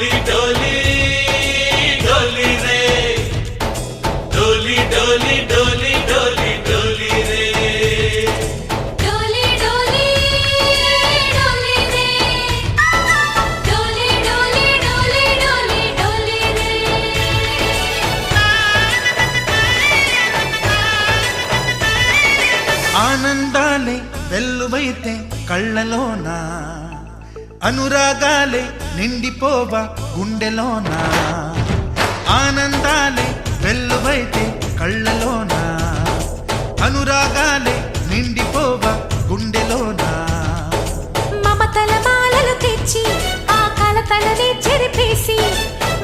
डोली डोली डोली रे डोली डोली डोली डोली डोली रे डोली डोली डोली रे डोली डोली डोली डोली डोली रे ఆనందాలే వెల్లువైతే కళ్ళలోనా అనురాగాలే నిండిపోవా గుండెలోనా ఆనందాలే వెల్లువైతే కళ్ళలోనా అనురాగాలే నిండిపోవా గుండెలోనా మమతల మాలలు తెచ్చి ఆ కలతలనే చెరిపేసి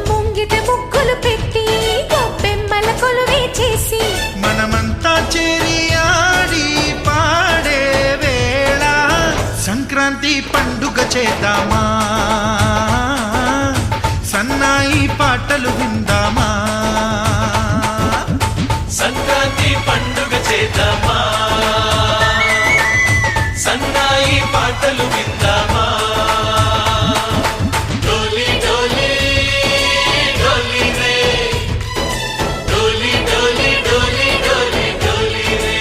ముంగిట ముగ్గులు పెట్టి గొప్పెమ్మల కొలువే చేసి మనమంతా చేరి ఆడి పాడే వేళ సంక్రాంతి పండుగ చేద్దామా సన్నాయి పాటలు విందామా సంక్రాంతి పండుగ చేద్దామా సన్నాయి పాటలు విందామా డోలి డోలి డోలి రే డోలి డోలి డోలి డోలి డోలి రే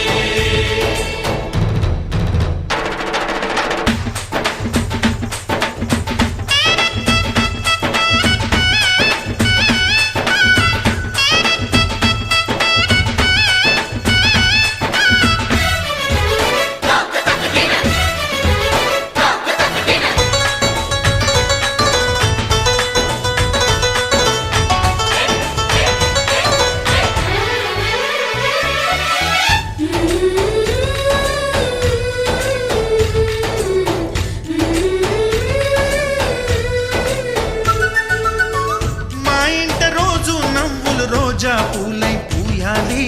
మా ఇంట రోజు నవ్వులు రోజా పూలై పూయాలి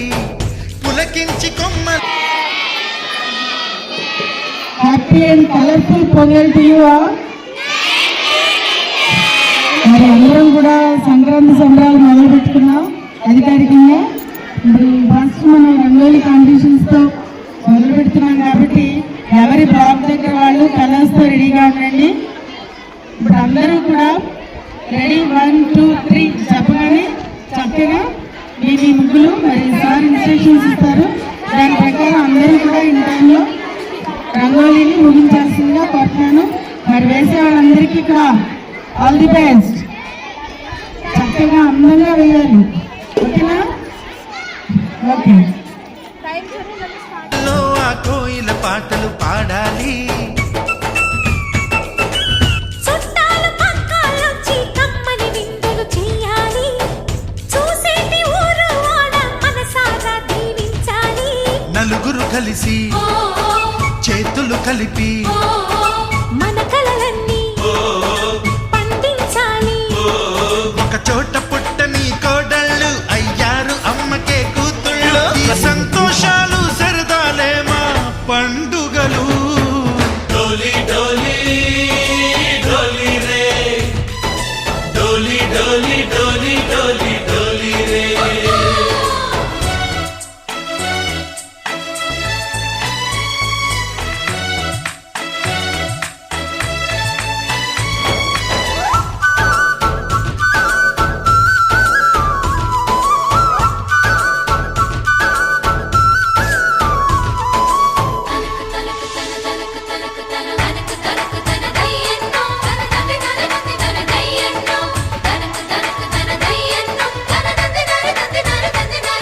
పులకించి కొమ్మలు happy and colourful pongal to you all. మరి అందరం కూడా సంక్రాంతి సంబరాలు మొదలు పెట్టుకున్నాం అధికారికంగా. మరి ఫస్ట్ మనం రంగోలీ కాంపిటీషన్స్ తో మొదలు పెడుతున్నాం కాబట్టి ఎవరి బ్లాక్ దగ్గర వాళ్ళు కలర్స్ తో రెడీగా ఉండండి. ఇప్పుడు అందరూ కూడా రెడీ 1 2 3 చెప్పగానే చక్కగా మీ ముగ్గులు మరి సార్ ఇన్స్ట్రక్షన్స్ ఇస్తారు. దాని ప్రకారం అందరూ కూడా ఇన్ టైంలో రంగోలీని ముగించాల్సిందిగా కోరుతున్నాను. మరి వేసే వాళ్ళందరికీ కూడా ఆల్ ది బెస్ట్. చక్కగా అందంగా వేయాలి. ఓకేనా? ఓకే. ఆ కోయిల పాటలు పాడాలి చుట్టాలు పక్కాలొచ్చి కమ్మని విందులు చేయాలి. చూసేటి ఊరు వాడ మనసారా దీవించాలి. నలుగురు కలిసి చేతులు కలిపి మన కలలన్నీ పండించాలి. ఒక చోట పుట్టని కోడళ్ళు అయ్యారు అమ్మకే కూతుళ్ళు. ఈ సంతోషాలు సరదాలే మా పండుగలు. डोली डोली डोली रे डोली डोली डोली डोली डोली रे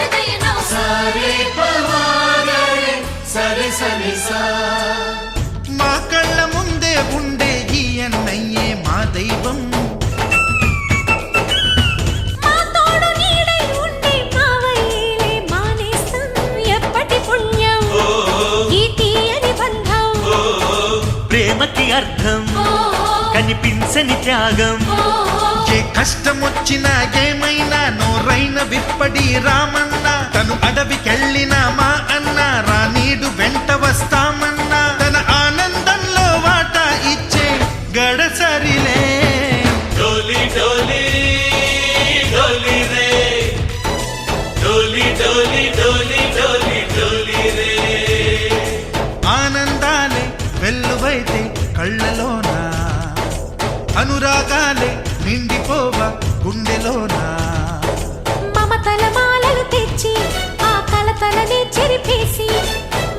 सारे पवारे सरे सरे सा మా కళ్ళ ముందే ఉండే ఈ అన్నయ్యే మా దైవం. మా తోడు నీడై ఉండి మావయ్యేలే మానేస్తాం. ఎప్పటి పుణ్యం ఈ తీయని బంధం. ప్రేమకి అర్థం కనిపించని త్యాగం. ఏ కష్టం వచ్చినా ఏమైనా నోరైన విప్పడి రామన్నా. తను అడవికెళ్ళినా మా అన్న రానీడు వెంట వస్తామన్నా. తన ఆనందంలో వాటా ఇచ్చే గడసరిలే. डोली डोली डोली रे डोली डोली डोली डोली डोली रे ఆనందాలే వెల్లువైతే కళ్ళలోనా అనురాగాలే నిండిపోవా గుండెలోనా మమతల మాలలు తెచ్చి ఆ కలతలని చెరిపేసి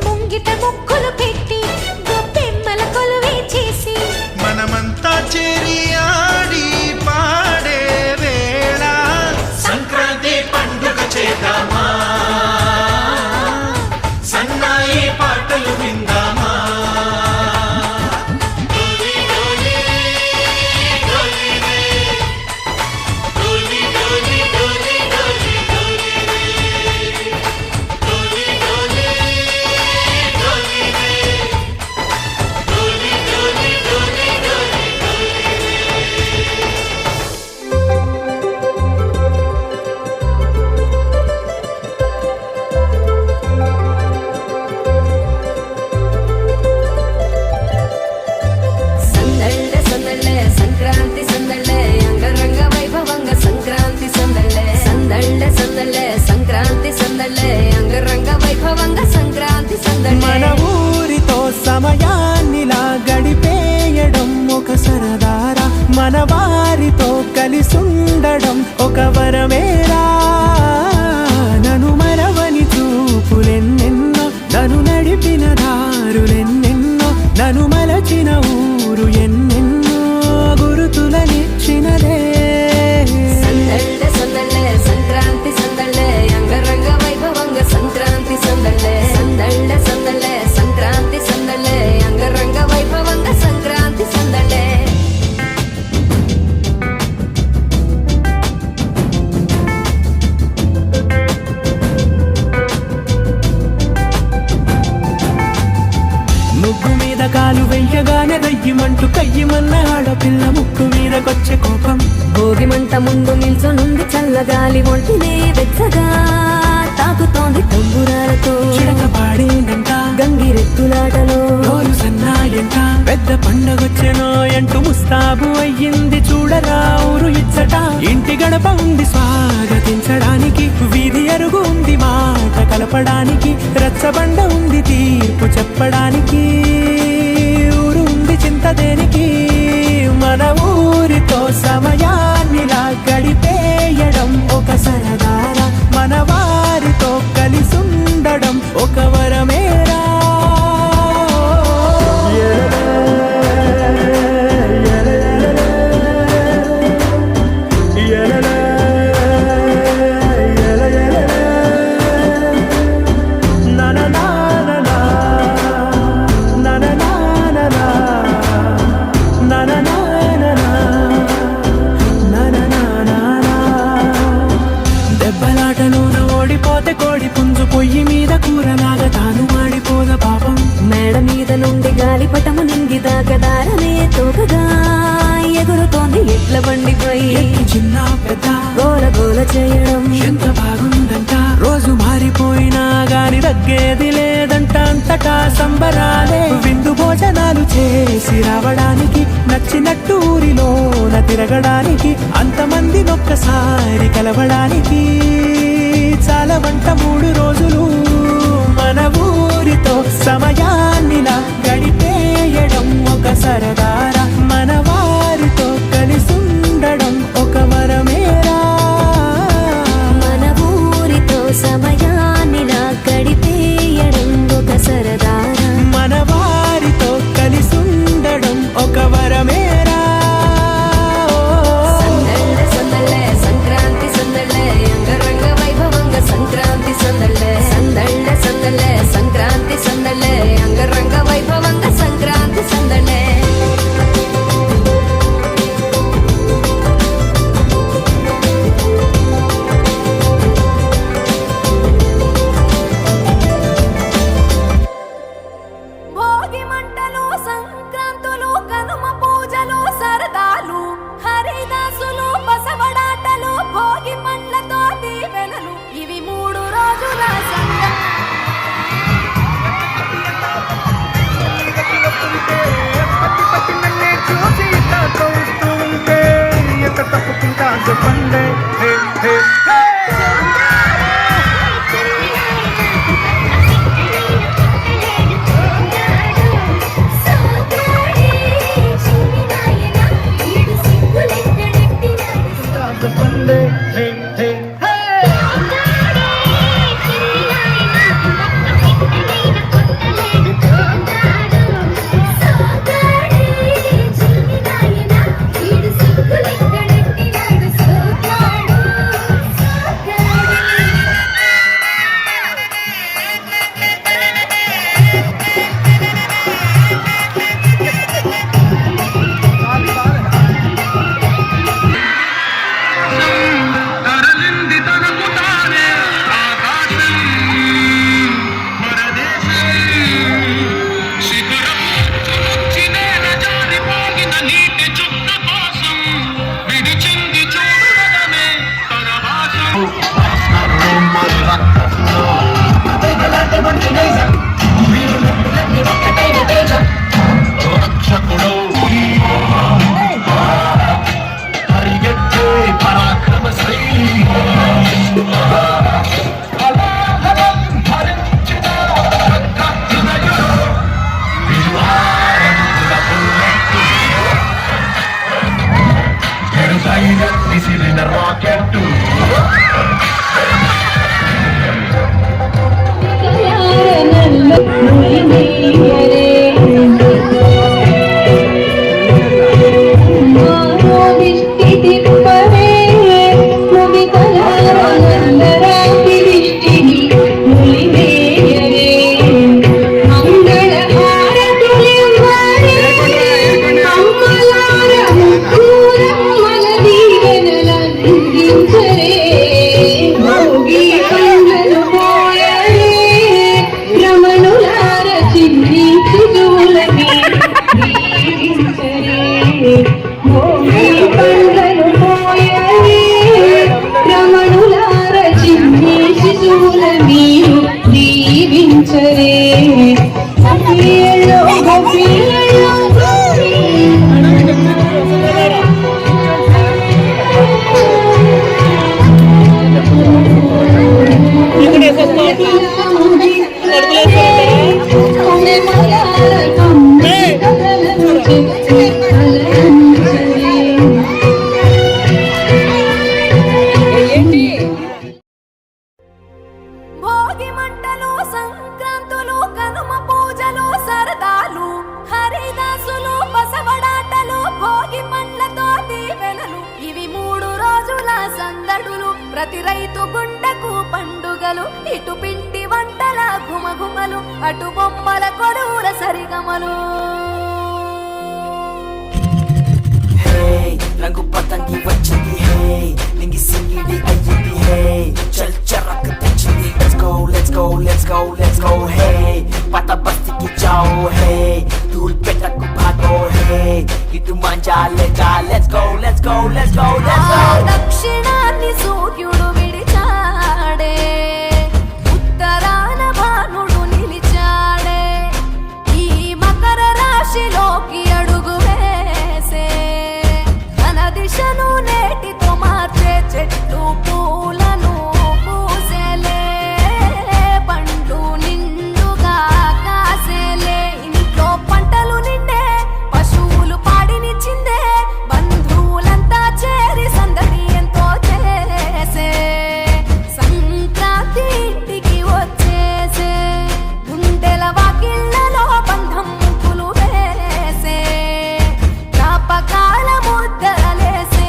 ముంగిట ముక్కులు పెట్టి గొప్పెమ్మల కొలువే చేసి మనమంతా చేరి ఆడి పాడే వేళ సంక్రాంతి పండుగ చేద్దామా సన్నాయి పాటలు విందామా డోలి డోలి డోలి రే డోలి డోలి డోలి డోలి డోలి రే డోలి డోలి డోలి రే డోలి డోలి డోలి డోలి సందళ్ళ సందళ్ళ సంక్రాంతి సందళ్ళ అంగరంగ వైభవంగ సంక్రాంతి సందళ్ళ సందళ్ళ సందళ్ళ సంక్రాంతి సందళ్ళ అంగరంగ వైభవంగ సంక్రాంతి సందళ్ళ మన ఊరితో సమయాన్నిలా గడిపేయడం ఒక సరదారా మన వారితో కలిసుండడం ఒక వరమేరా నన్ను మరవని చూపులెన్నెన్నో నన్ను నడిపిన దారులెన్నెన్నో నన్ను మలచిన ఊరు ఎన్నెన్నో గురుతులనిచ్చినదే సందళ్ళ సందళ్ళ సంక్రాంతి సందళ్ళ అంగరంగ వైభవంగ సంక్రాంతి సందళ్ళ సందళ్ళ సందళ్ళ సంక్రాంతి సందళ్ళ అంగరంగ వైభవంగ సంక్రాంతి సందళ్ళ ముగ్గు మీద కాలు వెయ్యగానే రయ్యమంటూ కయ్యమన్న ఆడపిల్ల ముక్కు మీదకొచ్చే కోపం భోగి మంట ముందు నిల్చొనుంది చల్లగాలి ఒంటినే వెచ్చగా తాకుతోంది తంబురాలతో చిడక పాడేనంట గంగిరెత్తులాటలో రోజు సన్నాయంట పెద్ద పండగొచ్చెనో అంటూ ముస్తాబు అయ్యింది చూడరా ఊరు ఇచ్చట ఇంటి గడప ఉంది స్వాగతించడానికి వీధి అరుగు ఉంది మాట కలపడానికి రచ్చబండ ఉంది తీర్పు చెప్పడానికి ఊరు ఉంది చింత దేనికి మన ఊరితో సమయాన్నిలా గడిపేయడం ఒక సరదారా మన వారితో కలిసుండడం ఒక వరమేరా దెబ్బలాటలోన ఓడిపోతే కోడి పుంజు పొయ్యి మీద కూరలాగా తాను మాడిపోద పాపం మేడ మీద నుండి గాలిపటము నింగి దాగదారనే తోకగా ఎగురుతోంది ఎట్ల బండిపై ఎత్తు చిన్న పెద్ద గోల గోల చేయడం ఎంత బాగుందంట రోజు మారిపోయినా గాని తగ్గేది లేదంట అంతటా సంబరాలే విందు భోజనాలు చేసి రావడానికి నచ్చినట్టు ఊరిలోన తిరగడానికి అంతమంది ఒక్కసారి కలవడానికి చాలా వంట 3 రోజులు మన ఊరితో సమయాన్నిలా గడిపేయడం ఒక సరదారా మన వారితో కలిసుండడం ఒక వరమేరా మన ఊరితో సమయాన్నిలా గడిపేయడం ఒక సరదారా మన వారితో కలిసుండడం ఒక వరమేరా సందళ్ళ సందళ్ళ సంక్రాంతి సందళ్ళ అంగరంగ వైభవంగ సంక్రాంతి సందళ్ళ సందళ్ళ సందళ్ళ సంక్రాంతి సందళ్ళ అంగరంగ వైభవంగ సంక్రాంతి సందళ్ళ కడుపైన విసిరిన రాకెట్టు భోగి మంటలు, సంక్రాంతులు, కనుమ పూజలు, సరదాలు, హరిదాసులు, బసవడాటలు, భోగి పండ్లతో దీవెనలు, ఇవి 3 రోజుల సందడులు. ప్రతి రైతు గుండెకు పండుగలు, ఇటు పిండి వంటల ఘుమఘుమలు, అటు బొమ్మల కొడువుల సరిగమలు. రంగు పతంగి వచ్చింది హే, నింగి సింగిడి అయ్యింది హే, చల్ చరక్ తెచ్చింది. Let's go, let's go, let's go, let's go హే, పత బస్తికి జాओ హే, ధూల్ పెట్టకు భాగో హే, ఇటు manja లేగా. Let's go, let's go, let's go, let's go. దక్షిణాన్ని సూర్యుడు విడిచాడే, ఉత్తరాన భానుడు నిలిచాడే, ఈ మకర రాశిలోకి అడుగు వేసే, తన దిశను నేటితో మార్చే చెట్టు పూలను పూసేలే, పండ్లు నిండుగా కాసేలే, ఇంట్లో పంటలు నిండే, పశువులు పాడినిచ్చిందే, బంధువులంతా చేరి సందడి ఎంతో చేసే, సంక్రాంతి ఇంటికి వచ్చేసే, గుండెల వాకిళ్లలో బంధం ముగ్గులు వేసే, జ్ఞాపకాల ముద్దలేసే.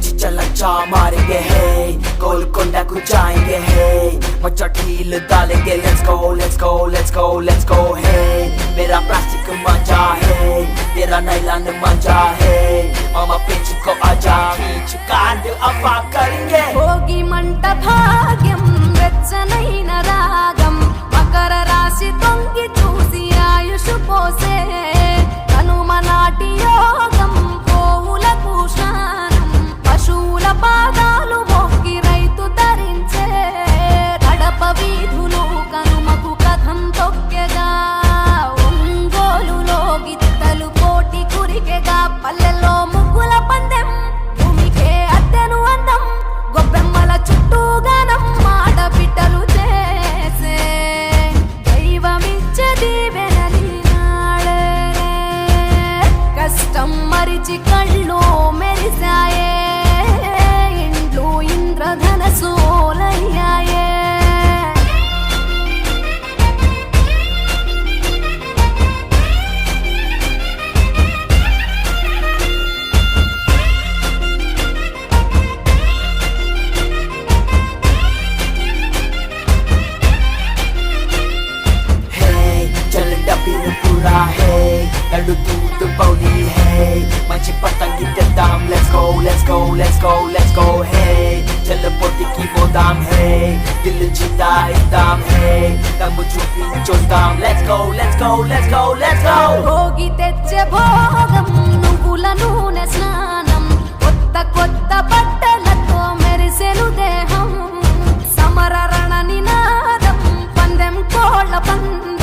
चिचलचा मारेंगे हे, गोलकोंडा को जाएंगे हे, मचा ढील डालेंगे. Let's go, let's go, let's go, let's go हे, मेरा प्लास्टिक मजा है, तेरा नाइलॉन मजा है, मामा पिंच को आजा, खींच कांड अफा करेंगे. భోగి మంట భాగ్యం, వెచ్చనైన రాగం, మకర రాశి తొంగి చూసి ఆయుష్ పోసే, కనుమ నాటి యోగం, పోవులకు శానం, పశువుల పాదాలు మొక్కి రైతు ధరించే, కడప వీధులు కనుమకు కథం తొక్కెగా, ఒంగోలులో గిత్తలు కోటి కురికెగా, పల్లెల్లో ముగ్గుల పందెం, భూమికే అద్దెను అందం, గొప్పెమ్మల చుట్టూ గానం, ఆడబిడ్డలు చేసే, దైవమిచ్చే దీవెనలి నాడే, కష్టం మరిచి కళ్ళు మెరిసాయే, ఇండ్లు ఇంద్రధనసోలయ్యాయే. Hey, चल डबीर पूरा है, लड्डू दूध पौली है, मंची पतंगी के दाम. Let's go, let's go, let's go, let's go hey, चल पोटी की वो दाम है, दिल जीता एक दाम है, दम चुपी जो दाम. Let's go, let's go, let's go, let's go. Bhogi తెచ్చే భోగం, నువ్వుల నూనె స్నానం, కొత్త కొత్త బట్టలతో మెరిసెను దేహం, సమర రణ నినాదం, పందెం కోళ్ళ పందెం,